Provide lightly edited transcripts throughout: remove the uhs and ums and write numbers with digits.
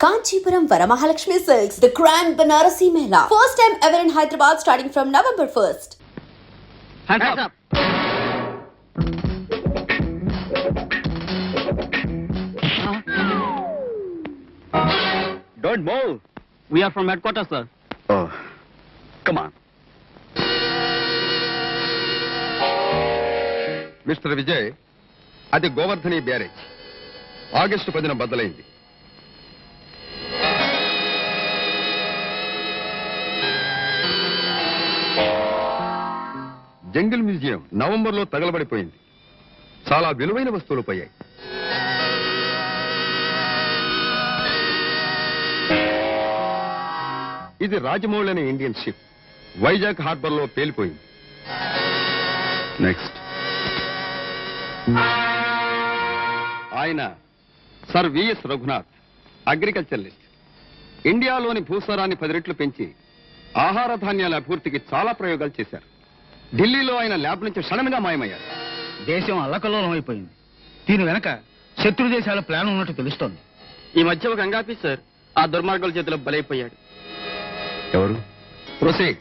Kanchipuram Varamahalakshmi Silks, the Grand Banarasi Mela. First time ever in Hyderabad starting from November 1st. Hands up. Don't move. We are from headquarters, sir. Oh, come on. Mister Vijay, అది Govardhani barrage. August 10న బద్దలైంది. Jungle museum నవంబర్లో తగలబడిపోయింది. చాలా విలువైన వస్తువులు పోయాయి. ఇది రాజమౌళి అనే ఇండియన్ షిప్ వైజాగ్ హార్బర్ లో పేలిపోయింది. నెక్స్ట్ ఆయన సర్ విఎస్ రఘునాథ్, అగ్రికల్చరలిస్ట్. ఇండియాలోని భూసారాన్ని 10 రెట్లు పెంచి ఆహార ధాన్యాల అభివృద్ధికి చాలా ప్రయోగాలు చేశారు. ఢిల్లీలో ఆయన ల్యాబ్ నుంచి సడన్గా మాయమయ్యారు. దేశం అల్లకల్లోలం అయిపోయింది. దీని వెనక శత్రు దేశాల ప్లాన్ ఉన్నట్టు తెలుస్తోంది. ఈ మధ్య ఒక ఆఫీసర్ ఆ దుర్మార్గుల చేతిలో బలైపోయాడు. ఎవరు? ప్రొసీడ్.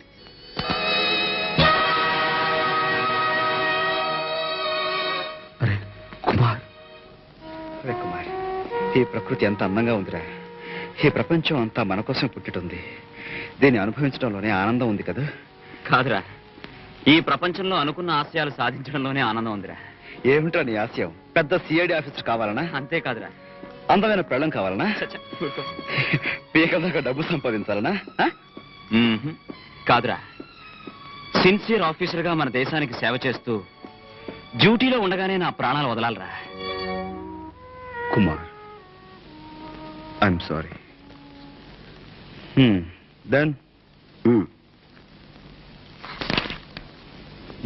కుమార్, ఈ ప్రకృతి ఎంత అందంగా ఉందిరా. ఈ ప్రపంచం అంతా మన కోసం పుట్టిటుంది. దీన్ని అనుభవించడంలోనే ఆనందం ఉంది కదా. కాదురా, ఈ ప్రపంచంలో అనుకున్న ఆశయాలు సాధించడంలోనే ఆనందం ఉందిరా. ఏమిట్రా నీ ఆశయం? పెద్ద సిఐడి ఆఫీసర్ కావాలనా? అంతేకాదురా, అందమైన పెళ్ళం కావాలనా? పీకల దాకా డబ్బు సంపాదించాలనా? కాదురా, సిన్సియర్ ఆఫీసర్ గా మన దేశానికి సేవ చేస్తూ డ్యూటీలో ఉండగానే నా ప్రాణాలు వదలాలరా. Kumar, I'm sorry. దెన్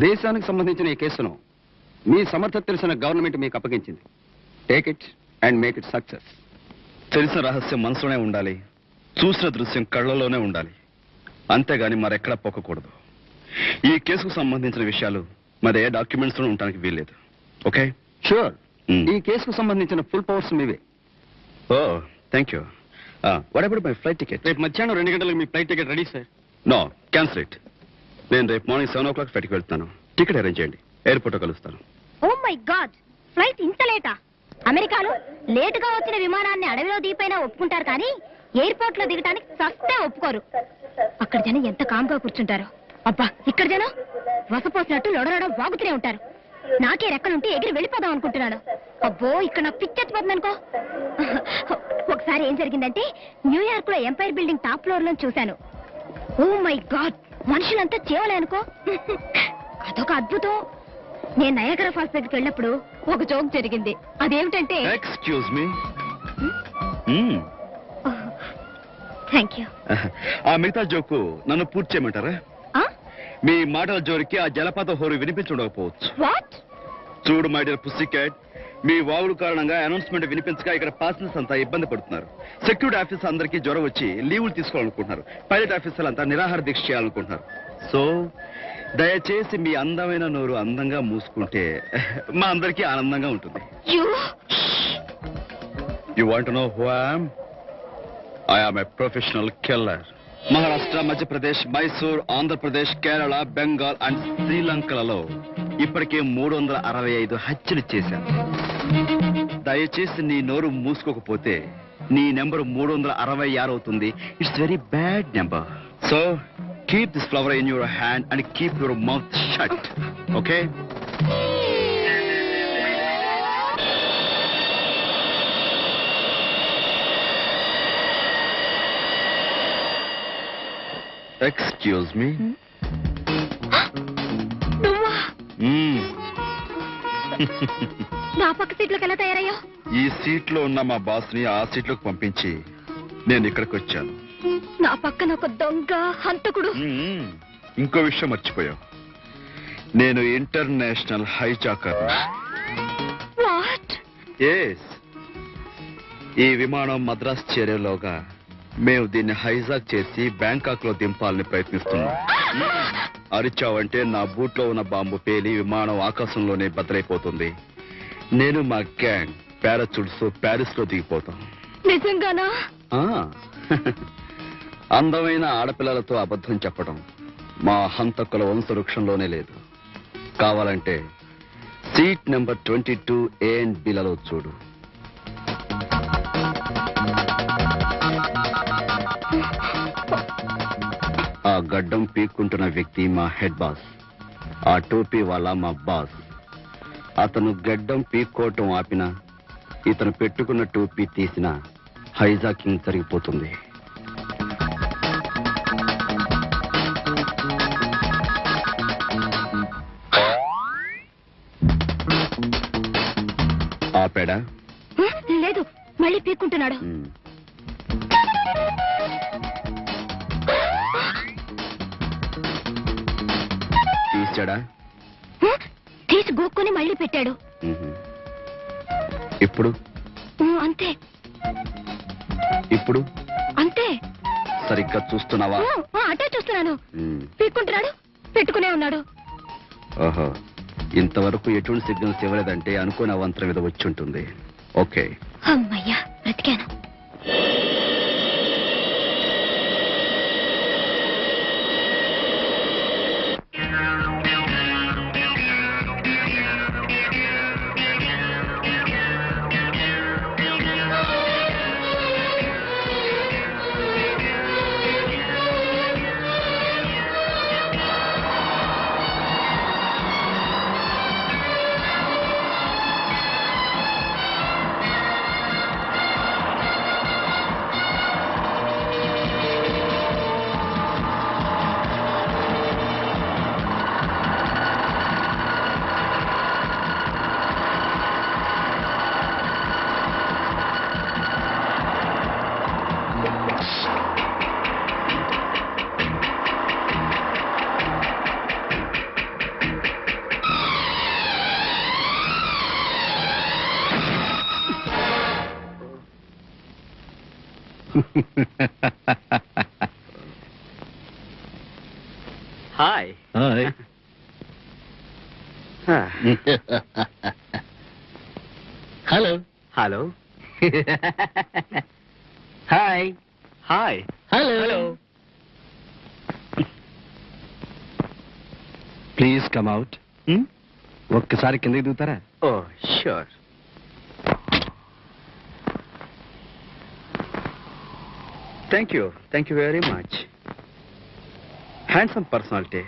దేశానికి సంబంధించిన ఈ కేసును మీ సమర్థత తెలిసిన గవర్నమెంట్ మీకు అప్పగించింది. Take it and make it success. తెలిసిన రహస్యం మనసులోనే ఉండాలి, చూసిన దృశ్యం కళ్ళలోనే ఉండాలి. అంతేగాని మరెక్కడా పోకూడదు. ఈ కేసుకు సంబంధించిన విషయాలు మరి ఏ డాక్యుమెంట్స్ లో ఉండడానికి వీల్లేదు. ఓకే? షూర్. ఈ కేసుకు సంబంధించిన ఫుల్ పవర్స్ మీవే. ఓ, thank you. What about my flight ticket? రేపు మధ్యాహ్నం 2 గంటలకు మీ flight ticket ready sir. No, cancel it. నేను రేపు మార్నింగ్ 7 o'clock ఫ్లైట్కి వెళ్తాను. టికెట్ అరేంజ్ చేయండి. ఎయిర్పోర్ట్లో కలుస్తాను. ఓ మై గాడ్, ఫ్లైట్ ఇంత లేటా? అమెరికాలో లేటుగా వచ్చిన విమానాన్ని అడవిలో దిగిపోయినా ఒప్పుకుంటారు, కానీ ఎయిర్పోర్ట్ లో దిగటానికి సస్తే ఒప్పుకోరు. అక్కడ జనం ఎంత కామ్గా కూర్చుంటారు. అబ్బా, ఇక్కడ జనం వసపోసినట్టు లొడలడం వాగుతూనే ఉంటారు. నాకే రెక్కలుంటే ఎగిరి వెళ్ళిపోదాం అనుకుంటున్నాను. అబ్బో, ఇక్కడ నాకు పిచ్చెత్తిపోతుంది అనుకో. ఒకసారి ఏం జరిగిందంటే, న్యూయార్క్ లో ఎంపైర్ బిల్డింగ్ టాప్ ఫ్లోర్ లో చూశాను. ఓ మై గాడ్, మనుషులంతా చేవలే అనుకో. అదొక అద్భుతం. నేను నయాగరా ఫాల్స్ దగ్గరికి వెళ్ళినప్పుడు ఒక జోక్ జరిగింది. అదేమిటంటే, ఎక్స్క్యూజ్ మీ. Thank you. ఆ మిగతా జోకు నన్ను పూర్తి చేయమంటారా? మీ మాటల జోరికి ఆ జలపాత హోరు వినిపించుండకపోవచ్చు. వాట్? చూడు మై డియర్ పుస్సీ క్యాట్, మీ వాగుడు కారణంగా అనౌన్స్మెంట్ వినిపించక ఇక్కడ పాసెంజర్స్ అంతా ఇబ్బంది పడుతున్నారు. సెక్యూరిటీ ఆఫీసర్ అందరికీ జ్వరం వచ్చి లీవులు తీసుకోవాలనుకుంటున్నారు. పైలట్ ఆఫీసర్లు అంతా నిరాహార దీక్ష చేయాలనుకుంటున్నారు. సో దయచేసి మీ అందమైన నోరు అందంగా మూసుకుంటే మా అందరికీ ఆనందంగా ఉంటుంది. You want to know who I am a professional killer. Maharashtra, Madhya Pradesh, Mysore, Andhra Pradesh, Kerala, Bengal and శ్రీలంకలలో ఇప్పటికే 365 హత్యలు చేశాను. దయచేసి నీ నోరు మూసుకోకపోతే నీ నెంబర్ 366 అవుతుంది. It's very bad number. So keep this flower in your hand and keep your mouth shut. Okay? Excuse me. నా పక్క సీట్లోకి ఎలా తయారయ్యా? ఈ సీట్లో ఉన్న మా బాస్ ని ఆ సీట్లోకి పంపించి నేను ఇక్కడికి వచ్చాను. నా పక్కన ఒక దొంగ హంతకుడు. ఇంకో విషయం మర్చిపోయావు, నేను ఇంటర్నేషనల్ హైజాకర్. వాట్? ఎస్. ఈ విమానం మద్రాస్ చేరేలోగా మేము దీన్ని హైజాక్ చేసి బ్యాంకాక్ లో దింపాలని ప్రయత్నిస్తున్నాం. అరిచావంటే నా బూట్ లో ఉన్న బాంబు పేలి విమానం ఆకాశంలోనే బద్దలైపోతుంది. నేను మా గ్యాంగ్ పారాచూట్స్ ప్యారిస్ లో దిగిపోతాం. నిజంగానా? అందమైన ఆడపిల్లలతో అబద్ధం చెప్పడం మా హంతకుల వంశవృక్షంలోనే లేదు. కావాలంటే సీట్ నెంబర్ 22A and Bలలో చూడు. ఆ గడ్డం పీక్కుంటున్న వ్యక్తి మా హెడ్ బాస్. ఆ టోపీ వాళ్ళ మా బాస్. అతను గడ్డం పీక్కోవటం ఆపినా, ఇతను పెట్టుకున్న టోపీ తీసిన హైజాకింగ్ జరిగిపోతుంది. ఆపాడా? లేదు, మళ్ళీ పీక్కుంటున్నాడు. తీసాడా? తీసి గోక్కుని మళ్ళీ పెట్టాడు. ఇప్పుడు అంతే. ఇప్పుడు అంతే. సరిగ్గా చూస్తున్నావా? అటే చూస్తున్నాను. పీక్కుంటున్నాడు, పెట్టుకునే ఉన్నాడు. ఓహో, ఇంతవరకు ఎటువంటి సిగ్నల్స్ ఇవ్వలేదంటే అనుకోని అవంతరం మీద వచ్చి ఉంటుంది. ఓకే, అమ్మయ్యా, బ్రతికాను. Hi. Hello. Hello. Hi. Hi. Hello. Please come out. ఒక్కసారి కిందకి దిగుతారా? Oh sure. Thank you very much. Handsome personality.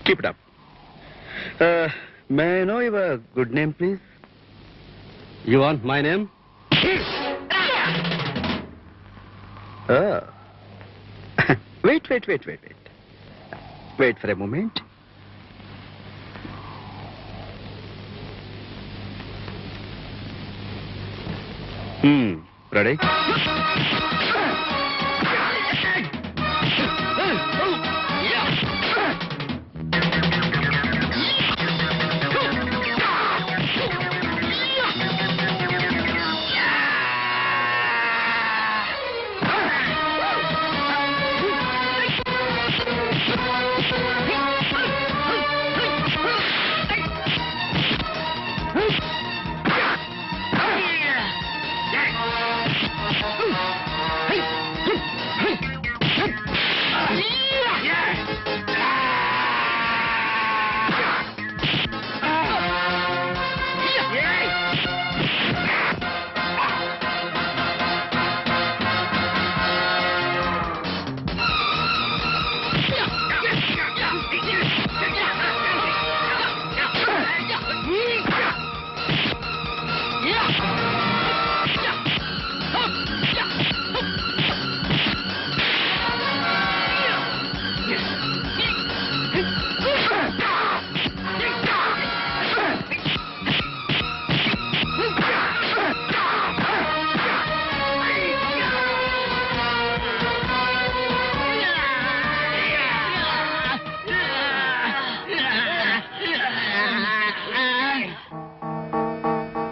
Keep it up. May I know your good name please? You want my name? Wait for a moment. Ready?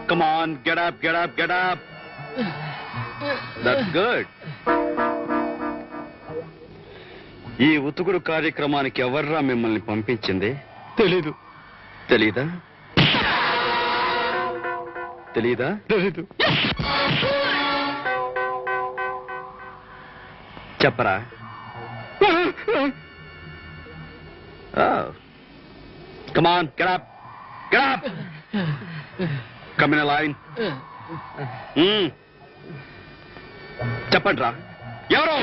Come on, get up. That's good. ఈ ఉతుకుడు కార్యక్రమానికి ఎవర్రా మిమ్మల్ని పంపించింది? తెలీదు. తెలీదా? చెప్పరా? Come on, get up. Get up. Come in a line. చెప్పండి రా, ఎవరు?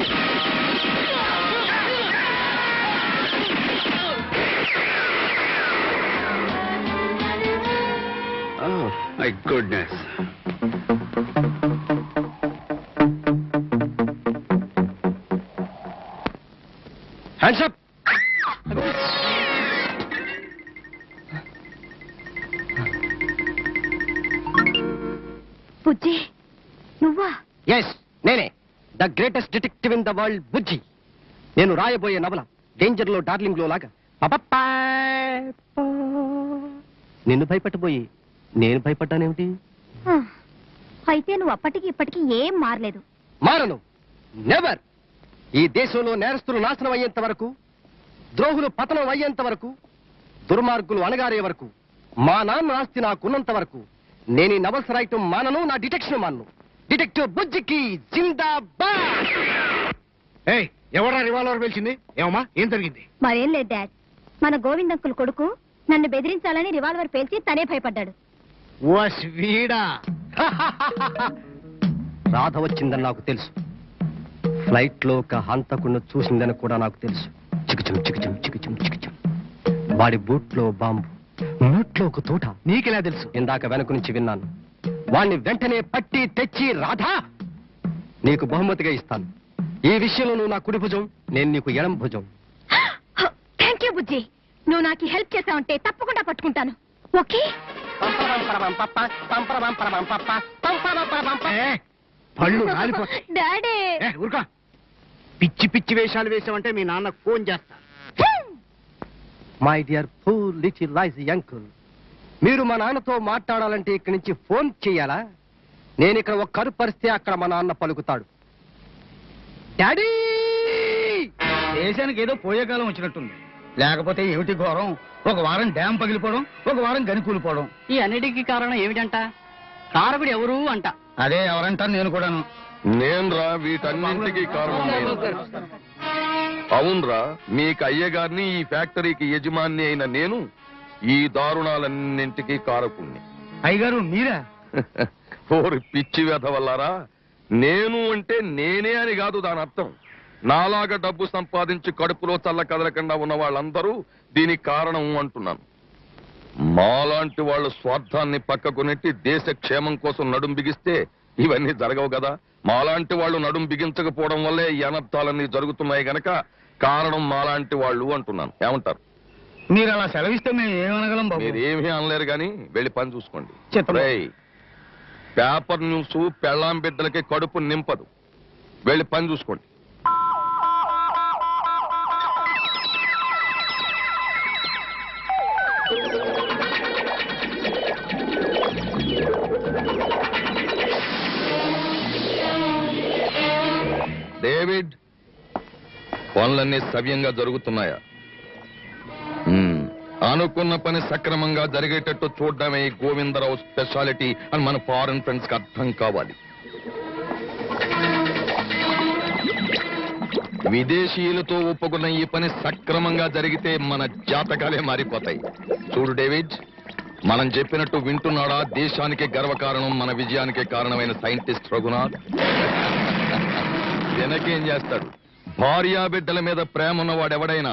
Oh, my goodness. Hands up. బుజ్జి నువ్వా? ఎస్, నేనే the greatest detective in the world, Bujji. నేను రాయబోయే నవల డేంజర్ లో డార్లింగ్ లో లాగా నిన్ను భయపెట్టబోయి నేను భయపడ్డానేమిటి? అయితే నువ్వు అప్పటికి ఇప్పటికి ఏం మారలేదు. మారను, నెవర్. ఈ దేశంలో నేరస్తులు నాశనం అయ్యేంత వరకు, ద్రోహులు పతనం అయ్యేంత వరకు, దుర్మార్గులు అణగారే వరకు, మా నాన్న ఆస్తి నాకున్నంత వరకు నేను ఈ నవల్స్ రాయటం మానను, నా డిటెక్షన్ మానను. డిటెక్టివ్ బుజ్జికి జిందాబాద్. ఎవరా రివాల్వర్ పేల్చింది? ఏమమ్మా, ఏం జరిగింది? మరేం లేదు డాడ్, మన గోవింద్ అంకుల్ కొడుకు నన్ను బెదిరించాలని రివాల్వర్ పేల్చి తనే భయపడ్డాడు. వీడా? రాధ వచ్చిందని నాకు తెలుసు. ఫ్లైట్ లో ఒక హంతకుడిని చూసిందని కూడా నాకు తెలుసు. చికుచం చికుచం చికుచం చికుచం. వాడి బూట్ లో బాంబు, నోట్లో ఒక తోట. నీకెలా తెలుసు? ఇందాక వెనక నుంచి విన్నాను. వాణ్ణి వెంటనే పట్టి తెచ్చి రాధా నీకు బహుమతిగా ఇస్తాను. ఈ విషయంలో నువ్వు నా కుడి భుజం, నేను నీకు ఎడం భుజం. థ్యాంక్ యూ బుజ్జి, నువ్వు నాకు హెల్ప్ చేసావంటే తప్పకుండా పట్టుకుంటాను. ఓకే? పళ్ళు రాలిపో. డాడీ ఊరుకో, పిచ్చి పిచ్చి వేషాలు వేసామంటే మీ నాన్న ఫోన్ చేస్తా. My dear poor little lazy uncle, మీరు మా నాన్నతో మాట్లాడాలంటే ఇక్కడి నుంచి ఫోన్ చెయ్యాలా? నేను ఇక్కడ ఒక కరు పరిస్తే అక్కడ మా నాన్న పలుకుతాడు. డాడీ! దేశానికి ఏదో పోయే కాలం వచ్చినట్టుంది. లేకపోతే ఏమిటి ఘోరం? ఒక వారం డ్యామ్ పగిలిపోవడం, ఒక వారం గని కూలిపోవడం. ఈ అన్నిటికీ కారణం ఏమిటంట? కారకుడు ఎవరు అంట. అదే ఎవరంటాను నేను కూడాను. నేనురా వీటన్నింటికి కారణం నేను. అవునరా, మీకు అయ్యగారిని, ఈ ఫ్యాక్టరీకి యజమాని అయిన నేను ఈ దారుణాలన్నింటికి కారకుణ్ణి. అయ్యగారు మీరా? ఓరి పిచ్చి వెధవల్లారా, నేను అంటే నేనే అని కాదు దాని అర్థం. నాలాగా డబ్బు సంపాదించి కడుపులో చల్ల కదలకుండా ఉన్న వాళ్ళందరూ దీనికి కారణం అంటున్నాను. మాలాంటి వాళ్ళు స్వార్థాన్ని పక్కకు నెట్టి దేశ క్షేమం కోసం నడుం బిగిస్తే ఇవన్నీ జరగవు కదా. మాలాంటి వాళ్ళు నడుం బిగించకపోవడం వల్లే ఈ అనర్థాలన్నీ జరుగుతున్నాయి గనక కారణం మాలాంటి వాళ్ళు అంటున్నాను. ఏమంటారు? మీరు అలా సెలవిస్తే మేము ఏమనగలం బాబు? మీరు ఏమీ అనలేరు కానీ వెళ్ళి పని చూసుకోండి. చిత్తం. రేయ్, పేపర్ న్యూస్ పెళ్ళాం బిడ్డలకి కడుపు నింపదు. వెళ్ళి పని చూసుకోండి. డేవిడ్, పనులన్నీ సవ్యంగా జరుగుతున్నాయా? అనుకున్న పని సక్రమంగా జరిగేటట్టు చూడడమే ఈ గోవిందరావు స్పెషాలిటీ అని మన ఫారెన్ ఫ్రెండ్స్ కి అర్థం కావాలి. విదేశీయులతో ఒప్పుకున్న ఈ పని సక్రమంగా జరిగితే మన జాతకాలే మారిపోతాయి. చూడు డేవిడ్, మనం చెప్పినట్టు వింటున్నాడా? దేశానికి గర్వకారణం, మన విజయానికి కారణమైన సైంటిస్ట్ రఘునాథ్ వెనకేం చేస్తాడు? భార్యా బిడ్డల మీద ప్రేమ ఉన్నవాడెవడైనా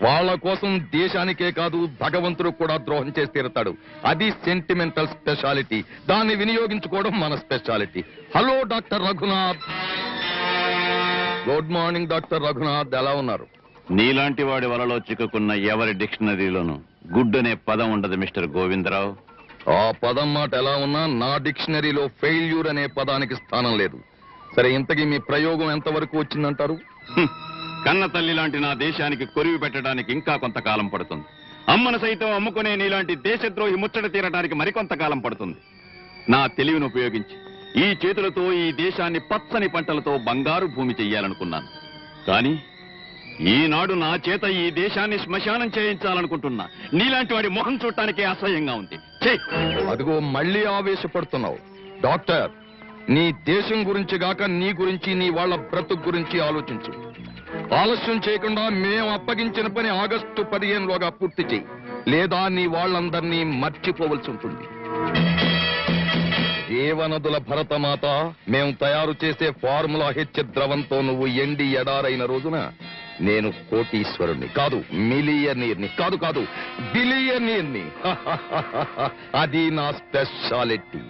వాళ్ళ కోసం దేశానికే కాదు భగవంతుడు కూడా ద్రోహం చేసి తీరుతాడు. అది సెంటిమెంటల్ స్పెషాలిటీ. దాన్ని వినియోగించుకోవడం మన speciality. Hello doctor Raghunath. Good morning doctor Raghunath, ఎలా ఉన్నారు? నీలాంటి వాడి వలలో చిక్కుకున్న ఎవరి డిక్షనరీలోనూ గుడ్ అనే పదం ఉండదు మిస్టర్ గోవిందరావు. ఆ పదం మాట ఎలా ఉన్నా నా డిక్షనరీలో ఫెయిల్యూర్ అనే పదానికి స్థానం లేదు. సరే, ఇంతకీ మీ ప్రయోగం ఎంతవరకు వచ్చిందంటారు? కన్న తల్లి లాంటి నా దేశానికి కొరివి పెట్టడానికి ఇంకా కొంతకాలం పడుతుంది. అమ్మను సైతం అమ్ముకునే నీలాంటి దేశద్రోహి ముచ్చట తీరడానికి మరికొంతకాలం పడుతుంది. నా తెలివిని ఉపయోగించి ఈ చేతులతో ఈ దేశాన్ని పచ్చని పంటలతో బంగారు భూమి చెయ్యాలనుకున్నాను. కానీ ఈనాడు నా చేత ఈ దేశాన్ని శ్మశానం చేయించాలనుకుంటున్నా. నీలాంటి వాడి మొహం చూడటానికి అసహ్యంగా ఉంది. అదిగో మళ్ళీ ఆవేశపడుతున్నావు. డాక్టర్, నీ దేశం గురించి గాక నీ గురించి, నీ వాళ్ళ బ్రతుకు గురించి ఆలోచించు. ఆలస్యం చేయకుండా మేము అప్పగించిన పని ఆగస్టు 15లోగా పూర్తి చేయి, లేదా నీ వాళ్ళందరినీ మర్చిపోవలసి ఉంటుంది. దేవనదుల భరతమాత, మేము తయారు చేసే ఫార్ములా హెచ్ ద్రవంతో నువ్వు ఎండి ఎడారైన రోజున నేను కోటీశ్వరుణ్ణి కాదు, మిలియనీర్ని కాదు బిలియనీర్ని. అది నా స్పెషాలిటీ.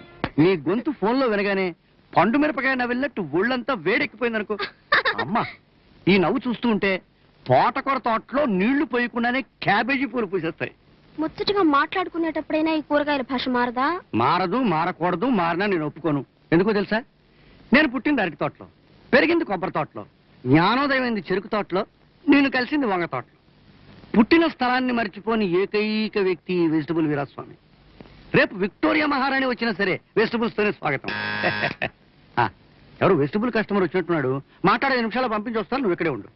నీ గొంతు ఫోన్లో వినగానే పండు మిరపకాయ నవ్వినట్టు ఒళ్ళంతా వేడెక్కిపోయిందనుకో. అమ్మా, ఈ నవ్వు చూస్తూ ఉంటే తోటకూర తోటలో నీళ్లు పోయకుండానే క్యాబేజీ పూలు పూసేస్తాయి. ముచ్చటగా మాట్లాడుకునేటప్పుడైనా ఈ కూరగాయల భాష మారదా? మారదు, మారకూడదు, మారినా నేను ఒప్పుకోను. ఎందుకో తెలుసా? నేను పుట్టింది అరటి తోటలో, పెరిగింది కొబ్బరి తోటలో, జ్ఞానోదయమైంది చెరుకు తోటలో, నేను కలిసింది వంగ తోటలో. పుట్టిన స్థలాన్ని మర్చిపోని ఏకైక వ్యక్తి వెజిటబుల్ వీరాస్వామి. రేపు విక్టోరియా మహారాణి వచ్చినా సరే వెజిటబుల్స్ తోనే స్వాగతం. ఎవరు వెజిటబుల్ కస్టమర్ వచ్చినట్టున్నాడు, మాట్లాడే 5 నిమిషాలు పంపించి వస్తాను, నువ్వు ఇక్కడే ఉండు.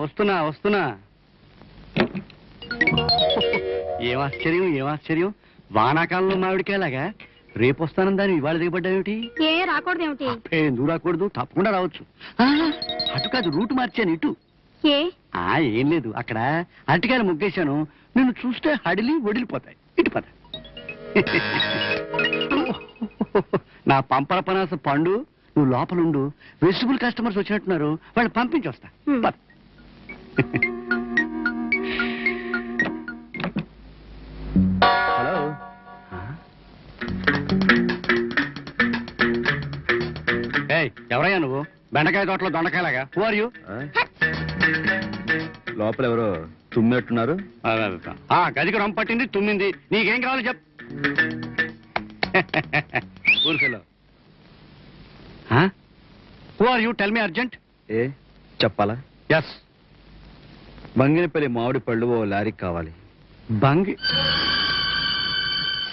వస్తున్నా. ఏం ఆశ్చర్యం, వానాకాలంలో మామిడికాయలాగా రేపు వస్తానని దాన్ని ఇవాళ దిగబడ్డావేమిటి? ఏ రాకూడదేమిటి? ఎందుకు రాకూడదు, తప్పకుండా రావచ్చు. అటు కాదు, రూట్ మార్చాను ఇటు. ఏ ఏం లేదు, అక్కడ అరటికాయలు ముగ్గేశాను, నిన్ను చూస్తే హడిలి వడిలిపోతాయి. ఇటు పద. నా పంపర పనాస పండు, నువ్వు లోపలుండు. వెజిటబుల్ కస్టమర్స్ వచ్చినట్టున్నారు, వాళ్ళు పంపించి వస్తా. పద. హలో, ఎవరయ్యా నువ్వు? బెండకాయ తోటలో దొండకాయలాగా. Who are you? లోపల ఎవరో తుమ్మినట్టున్నారు. గదికి రొమ్మ పట్టింది, తుమ్మింది. నీకేం కావాలి చెప్పు. ఊరికెళ్ళో. Who are you? Tell me urgent. ఏ చెప్పాలా? ఎస్. బంగినపల్లి మామిడి పళ్ళు ఓ లారీకి కావాలి. బంగి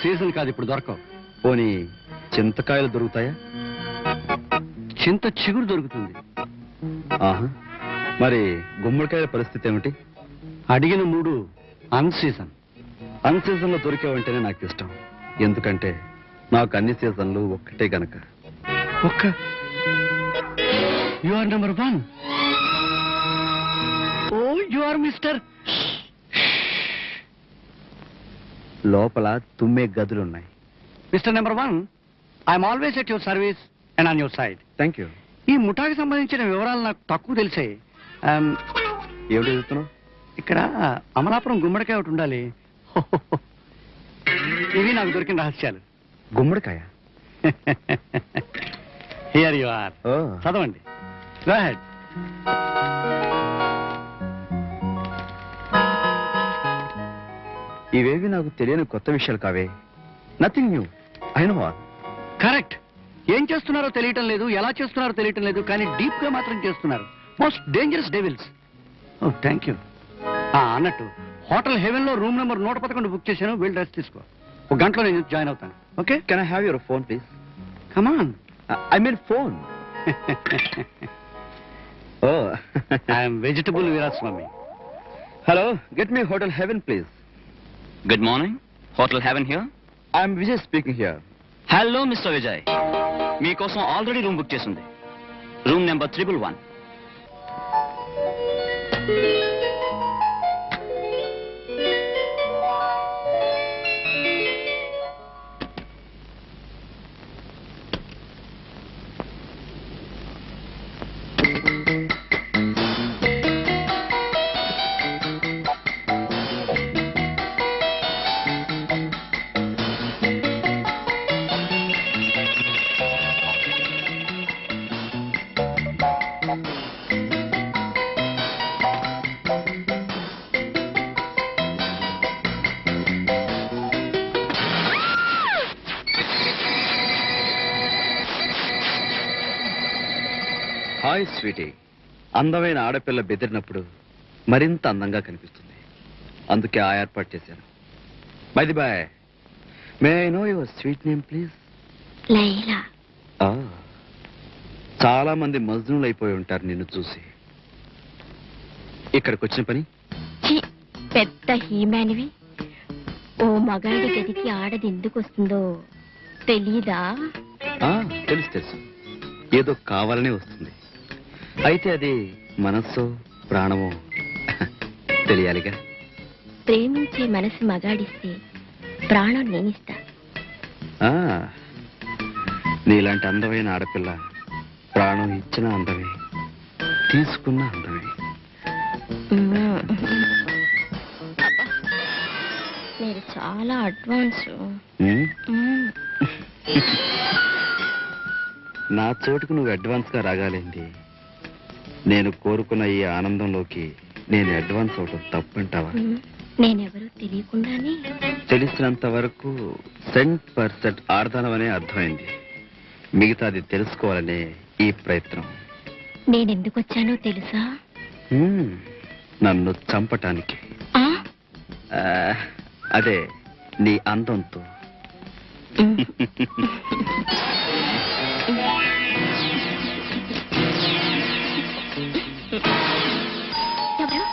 సీజన్ కాదు, ఇప్పుడు దొరకవు. పోనీ చింతకాయలు దొరుకుతాయా? చింత చిగురు దొరుకుతుంది. ఆహా, మరి గుమ్మడికాయల పరిస్థితి ఏమిటి? అడిగిన 3 అన్ సీజన్. అన్ సీజన్ లో దొరికేవంటేనే నాకు ఇష్టం. ఎందుకంటే నాకు అన్ని సీజన్లు ఒక్కటే గనక. You are number 1. Oh, you are mister. లోపల తుమ్మే గదులున్నాయి. Mister number 1, I'm always at your service and on your side. Thank you. ఈ ముఠాకి సంబంధించిన వివరాలు నాకు తక్కువ తెలిసాయి. ఏమిటి చదువుతున్నావు? ఇక్కడ అమలాపురం గుమ్మడికాయ ఒకటి ఉండాలి. ఇవి నాకు దొరికిన రహస్యాలు. గుమ్మడికాయ? Here you are. చదవండి. Go head. ఇవేవి నాకు తెలియని కొత్త విషయాలు కావే. Nothing new. I know all. Correct. ఏం చేస్తున్నారో తెలియటం లేదు, ఎలా చేస్తున్నారో తెలియటం లేదు, కానీ డీప్ గా మాత్రం చేస్తున్నారు. Most dangerous devils. Oh, thank you. అన్నట్టు హోటల్ హెవెన్ లో రూమ్ నెంబర్ 111 బుక్ చేశాను. వెళ్ళి రెస్ట్ తీసుకో. 1 గంటలో నేను జాయిన్ అవుతాను. Okay? Can I have your phone please? Come on. I mean phone. Oh, I'm vegetable Veeraswamy. Hello, get me hotel heaven please. Good morning, hotel heaven here. I'm Vijay speaking here. Hello mister Vijay, మీకోసం already room book చేసింది. Room number 111. Hi Sweety. అందమైన ఆడపిల్ల బెదిరినప్పుడు మరింత అందంగా కనిపిస్తుంది. అందుకే ఆ ఏర్పాటు చేశాను. By the by, May I know your sweet name please? Laila. చాలా మంది మజ్నులు అయిపోయి ఉంటారు నిన్ను చూసి. ఇక్కడికి వచ్చిన పని? పెద్ద హీమానివి ఓ మగాడి గదికి ఆడది ఎందుకు వస్తుందో తెలీదా? తెలుసు తెలుసు, ఏదో కావాలనే వస్తుంది. అయితే అది మనస్సు ప్రాణమో తెలియాలిగా. ప్రేమించే మనసు మగాడిస్తే ప్రాణం నేనిస్తా. నీలాంటి అందమైన ఆడపిల్ల ప్రాణం ఇచ్చిన అందమే, తీసుకున్న అందమే. అబ్బా, మీరు చాలా అడ్వాన్స్. నా చోటుకు నువ్వు అడ్వాన్స్ గా రాగాలేంది. నేను కోరుకున్న ఈ ఆనందంలోకి నేను అడ్వాన్స్ అవటం తప్పంటావా? నేనెవరో తెలియకుండానే తెలిసినంత వరకు 100% ఆర్ధానం అనే అర్థమైంది. మిగతాది తెలుసుకోవాలనే ఈ ప్రయత్నం. నేనెందుకు వచ్చానో తెలుసా? నన్ను చంపటానికి. ఆ? అదే నీ అందంతో. ఎవరు?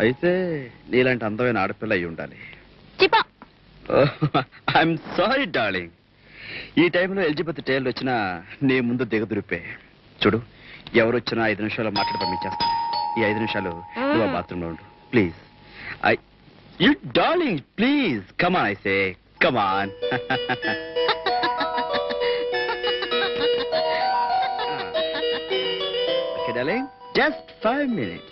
అయితే నీలాంటి అందమైన ఆడపిల్ల అయి ఉండాలి. చిపా. I'm sorry darling. ఈ టైంలో ఎలిజబెత్ టైలర్ వచ్చినా నీ ముందు దిగదురిపే. చూడు, ఎవరు వచ్చినా 5 నిమిషాలు మాట్లాడి పంపించేస్తాను. ఈ 5 నిమిషాలు నువ్వు బాత్రూమ్ లో ఉండు please. You darling please come on. I say come on. Okay darling, just 5 minutes.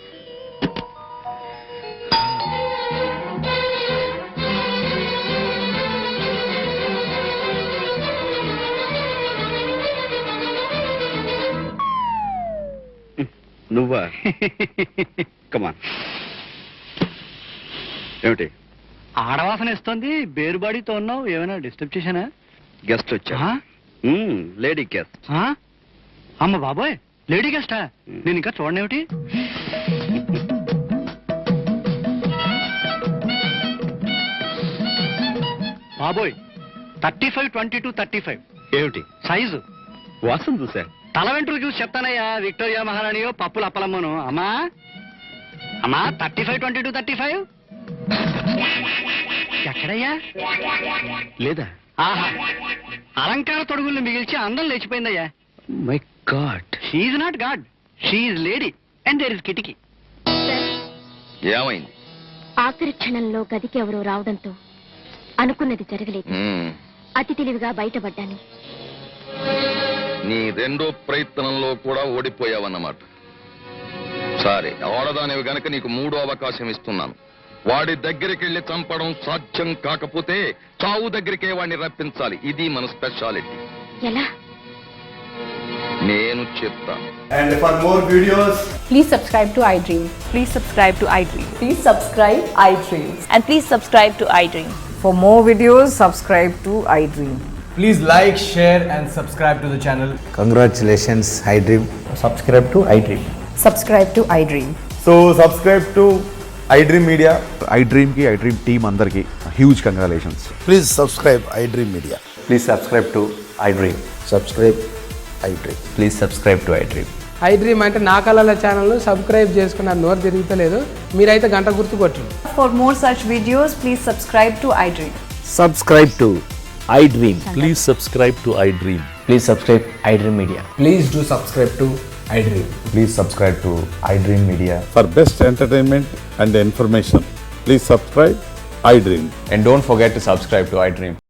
నువ్వా? కమాన్. ఏమిటి ఆడవాసన ఇస్తుంది, బేరుబాడితో ఉన్నావు, ఏమైనా డిస్టర్బ్ చేశానా? గెస్ట్ వచ్చా? Lady guest. అమ్మ బాబోయ్, లేడీ గెస్టా? నేను ఇంకా చూడనేమిటి? బాబోయ్, 35, 22, 35 ఏమిటి సైజు. వాసన చూసా? తల వెంట్రులు చూసి చెప్తానయ్యా. విక్టోరియా మహారాణియో పప్పులు అప్పలమ్మను. అమ్మా అమ్మా 35, 22, 35 ఎక్కడయ్యా? లేదా? ఆహా, అలంకార తొడుగుల్ని మిగిల్చి అందం లేచిపోయిందయ్యా. My god. She's not god, she's lady and there is కిటికీ. ఏమైంది? ఆఖరి క్షణంలో గదికి ఎవరో రావడంతో అనుకున్నది జరగలేదు. అతి తెలివిగా బయటపడ్డాను. నీ రెండో ప్రయత్నంలో కూడా ఓడిపోయావన్నమాట. సరే, ఆడదానివి గనక నీకు 3వ అవకాశం ఇస్తున్నాను. వాడి దగ్గరికి వెళ్ళి చంపడం సాధ్యం కాకపోతే చావు దగ్గరికే వాడిని రప్పించాలి. ఇది మన స్పెషాలిటీ. ఎలా? నేను చెప్తాను. And for more videos, Please subscribe to iDream. Please subscribe to iDream. Please subscribe iDream. And please subscribe to iDream. For more videos, subscribe to iDream. please like, share and subscribe to the channel. Congratulations, iDream. Subscribe to iDream. Subscribe to iDream. So subscribe to iDream Media. iDream ki iDream team andarki huge congratulations. Please subscribe iDream Media. Please subscribe to iDream. Subscribe iDream. Please subscribe to iDream. iDream అంటే నా కళల channel subscribe చేసుకున్న నోరు తిరుగుతలేదు. మీరైతే గంట గుర్తు కొట్టండి. For more such videos, please subscribe to iDream. Subscribe to iDream. Please subscribe to iDream. Please subscribe iDream Media. Please do subscribe to iDream. Please subscribe to iDream Media. For best entertainment and information, please subscribe iDream. And don't forget to subscribe to iDream.